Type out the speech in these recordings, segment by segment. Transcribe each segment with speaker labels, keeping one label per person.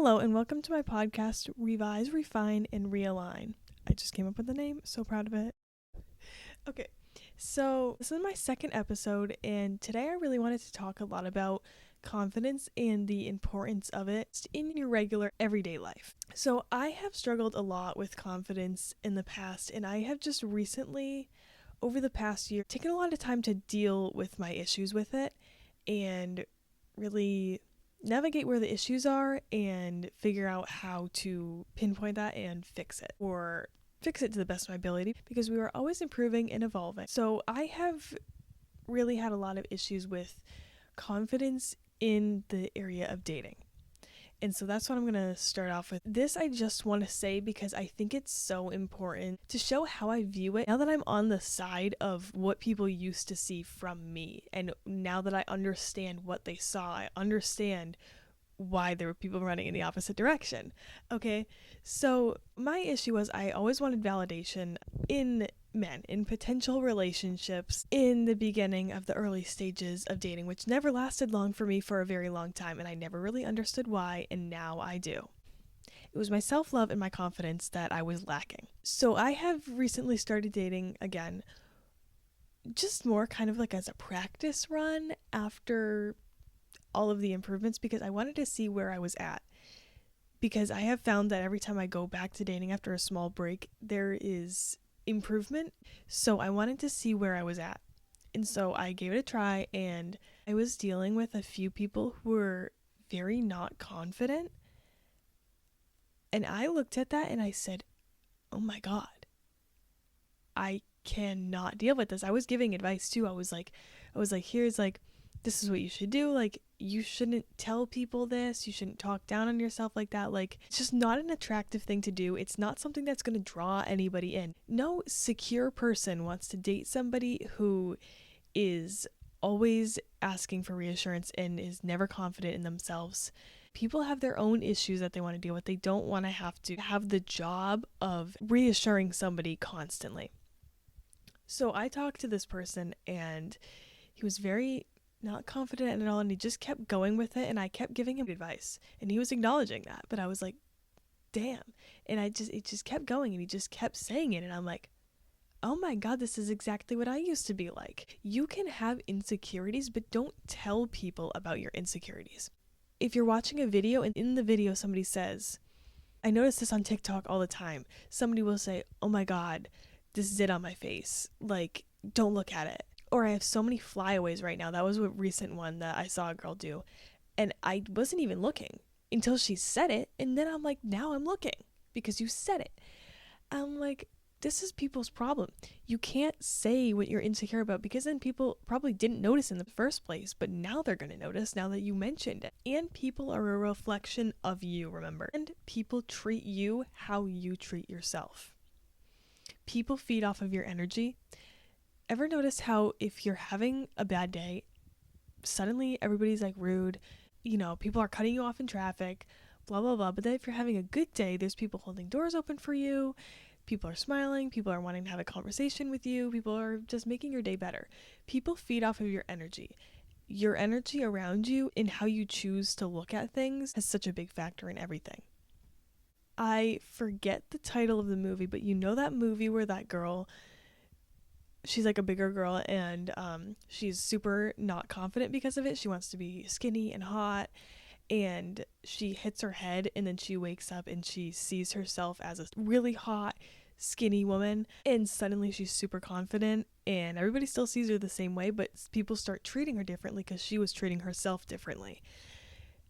Speaker 1: Hello and welcome to my podcast, Revise, Refine, and Realign. I just came up with the name, so proud of it. Okay, so this is my second episode, and today I really wanted to talk a lot about confidence and the importance of it in your regular everyday life. So I have struggled a lot with confidence in the past, and I have just recently, over the past year, taken a lot of time to deal with my issues with it and really navigate where the issues are and figure out how to pinpoint that and fix it, or fix it to the best of my ability, because we are always improving and evolving. So I have really had a lot of issues with confidence in the area of dating. And so that's what I'm going to start off with. This I just want to say because I think it's so important to show how I view it now that I'm on the side of what people used to see from me. And now that I understand what they saw, I understand why there were people running in the opposite direction. Okay, so my issue was I always wanted validation in men, in potential relationships, in the beginning of the early stages of dating, which never lasted long for me for a very long time, and I never really understood why, and now I do. It was my self-love and my confidence that I was lacking. So I have recently started dating again, just more kind of like as a practice run after all of the improvements, because I wanted to see where I was at. Because I have found that every time I go back to dating after a small break, there is improvement. So I wanted to see where I was at. And so I gave it a try, and I was dealing with a few people who were very not confident. And I looked at that and I said, oh my God, I cannot deal with this. I was giving advice too. I was like, here's like, this is what you should do. Like, you shouldn't tell people this. You shouldn't talk down on yourself like that. Like, it's just not an attractive thing to do. It's not something that's going to draw anybody in. No secure person wants to date somebody who is always asking for reassurance and is never confident in themselves. People have their own issues that they want to deal with. They don't want to have the job of reassuring somebody constantly. So I talked to this person, and he was very not confident at all, and he just kept going with it, and I kept giving him advice, and he was acknowledging that, but I was like, damn. And it just kept going, and he just kept saying it, and I'm like, oh my God, this is exactly what I used to be like. You can have insecurities, but don't tell people about your insecurities. If you're watching a video and in the video somebody says, I notice this on TikTok all the time, somebody will say, oh my God, this is it on my face, like, don't look at it. Or I have so many flyaways right now. That was a recent one that I saw a girl do. And I wasn't even looking until she said it. And then I'm like, now I'm looking because you said it. I'm like, this is people's problem. You can't say what you're insecure about, because then people probably didn't notice in the first place. But now they're going to notice now that you mentioned it. And people are a reflection of you, remember. And people treat you how you treat yourself. People feed off of your energy. Ever notice how if you're having a bad day, suddenly everybody's like rude, people are cutting you off in traffic, blah, blah, blah. But then if you're having a good day, there's people holding doors open for you. People are smiling. People are wanting to have a conversation with you. People are just making your day better. People feed off of your energy. Your energy around you and how you choose to look at things has such a big factor in everything. I forget the title of the movie, but you know that movie where that girl, she's like a bigger girl, and she's super not confident because of it. She wants to be skinny and hot, and she hits her head, and then she wakes up and she sees herself as a really hot, skinny woman, and suddenly she's super confident, and everybody still sees her the same way, but people start treating her differently because she was treating herself differently.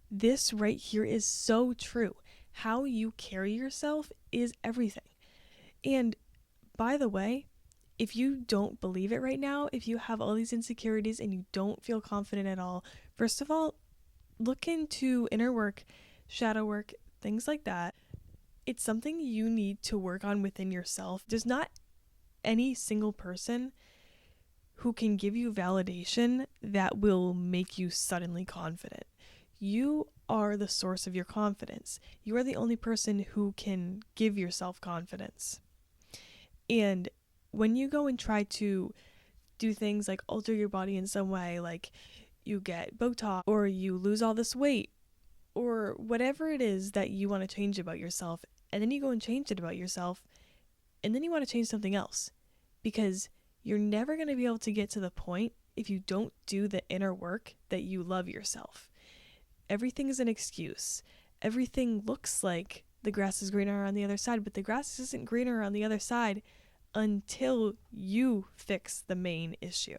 Speaker 1: This right here is so true. How you carry yourself is everything. And by the way, if you don't believe it right now, if you have all these insecurities and you don't feel confident at all, first of all, look into inner work, shadow work, things like that. It's something you need to work on within yourself. There's not any single person who can give you validation that will make you suddenly confident. You are the source of your confidence. You are the only person who can give yourself confidence. And when you go and try to do things like alter your body in some way, like you get Botox or you lose all this weight or whatever it is that you want to change about yourself, and then you go and change it about yourself, and then you want to change something else, because you're never going to be able to get to the point if you don't do the inner work that you love yourself. Everything is an excuse. Everything looks like the grass is greener on the other side, but the grass isn't greener on the other side until you fix the main issue.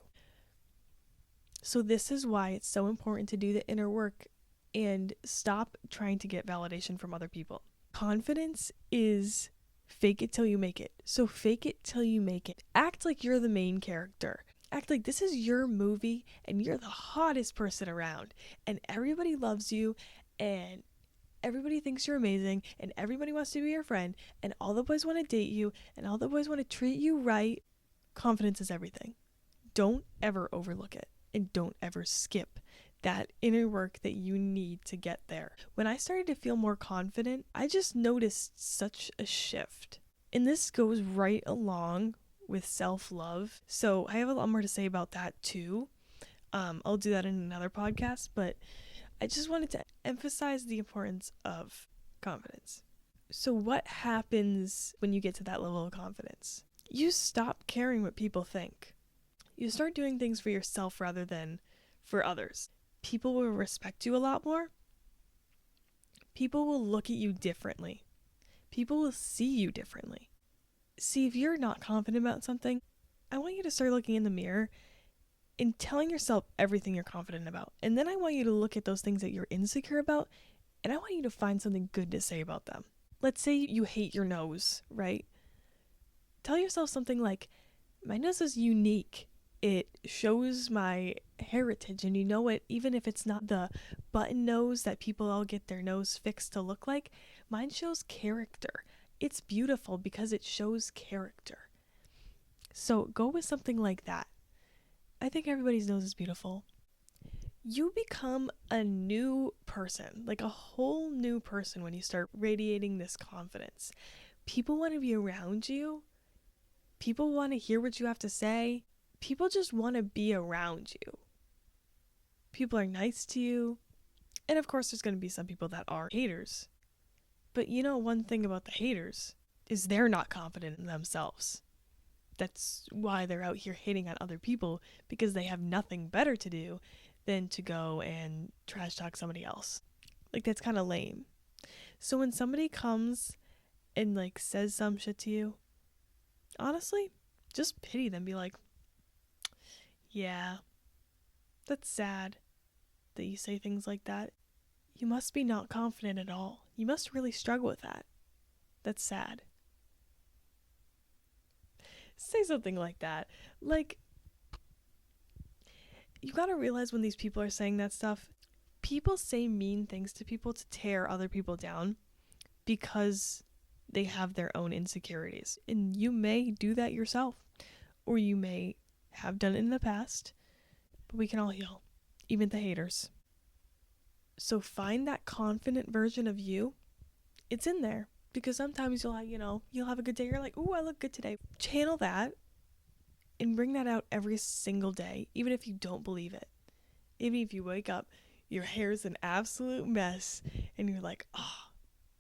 Speaker 1: So this is why it's so important to do the inner work and stop trying to get validation from other people. Confidence is fake it till you make it. So fake it till you make it. Act like you're the main character. Act like this is your movie and you're the hottest person around and everybody loves you and everybody thinks you're amazing and everybody wants to be your friend and all the boys want to date you and all the boys want to treat you right. Confidence is everything. Don't ever overlook it and don't ever skip that inner work that you need to get there. When I started to feel more confident, I just noticed such a shift. And this goes right along with self-love. So I have a lot more to say about that too. I'll do that in another podcast, but I just wanted to emphasize the importance of confidence. So what happens when you get to that level of confidence? You stop caring what people think. You start doing things for yourself rather than for others. People will respect you a lot more. People will look at you differently. People will see you differently. See, if you're not confident about something, I want you to start looking in the mirror and telling yourself everything you're confident about. And then I want you to look at those things that you're insecure about, and I want you to find something good to say about them. Let's say you hate your nose, right? Tell yourself something like, my nose is unique. It shows my heritage, and you know what, even if it's not the button nose that people all get their nose fixed to look like, mine shows character. It's beautiful because it shows character. So go with something like that. I think everybody's nose is beautiful. You become a new person, like a whole new person when you start radiating this confidence. People want to be around you. People want to hear what you have to say. People just want to be around you. People are nice to you. And of course, there's going to be some people that are haters. But you know, one thing about the haters is they're not confident in themselves. That's why they're out here hating on other people, because they have nothing better to do than to go and trash talk somebody else. Like, that's kind of lame. So when somebody comes and like says some shit to you, honestly, just pity them. Be like, yeah, that's sad that you say things like that. You must be not confident at all. You must really struggle with that. That's sad. Say something like that. Like, you gotta realize when these people are saying that stuff, people say mean things to people to tear other people down because they have their own insecurities. And you may do that yourself, or you may have done it in the past, but we can all heal, even the haters. So find that confident version of you. It's in there, because sometimes you'll have a good day. You're like, ooh, I look good today. Channel that and bring that out every single day, even if you don't believe it. Even if you wake up, your hair's an absolute mess, and you're like, oh,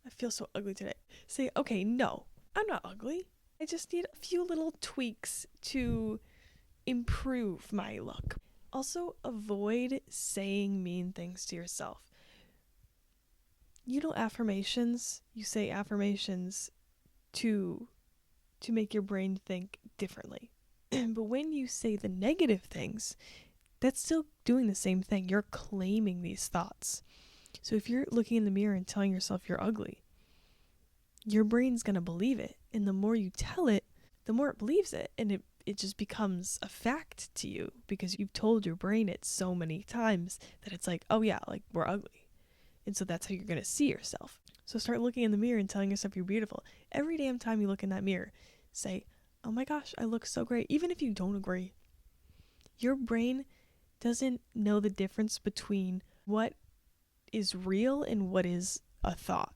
Speaker 1: I feel so ugly today. Say, okay, no, I'm not ugly. I just need a few little tweaks to improve my look. Also, avoid saying mean things to yourself. Affirmations, you say affirmations to make your brain think differently. But when you say the negative things, that's still doing the same thing. You're claiming these thoughts. So if you're looking in the mirror and telling yourself you're ugly, your brain's going to believe it. And the more you tell it, the more it believes it. And it just becomes a fact to you, because you've told your brain it so many times that it's like, oh yeah, like, we're ugly. And so that's how you're going to see yourself. So start looking in the mirror and telling yourself you're beautiful. Every damn time you look in that mirror, say, oh my gosh, I look so great. Even if you don't agree. Your brain doesn't know the difference between what is real and what is a thought.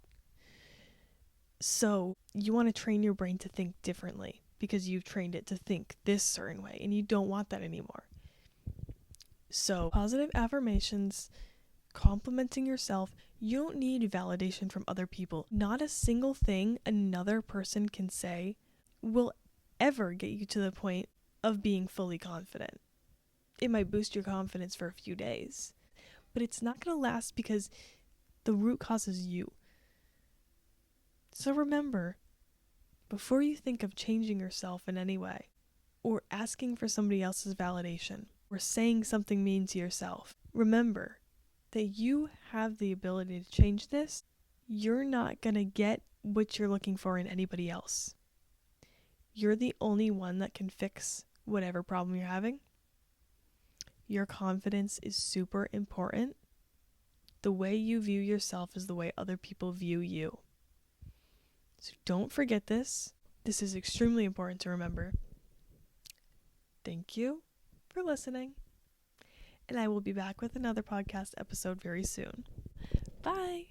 Speaker 1: So you want to train your brain to think differently, because you've trained it to think this certain way, and you don't want that anymore. So positive affirmations, complimenting yourself, You don't need validation from other people. Not a single thing another person can say will ever get you to the point of being fully confident. It might boost your confidence for a few days, but it's not going to last because the root cause is you. So remember, before you think of changing yourself in any way, or asking for somebody else's validation, or saying something mean to yourself, remember that you have the ability to change this. You're not going to get what you're looking for in anybody else. You're the only one that can fix whatever problem you're having. Your confidence is super important. The way you view yourself is the way other people view you. So don't forget this. This is extremely important to remember. Thank you for listening. And I will be back with another podcast episode very soon. Bye.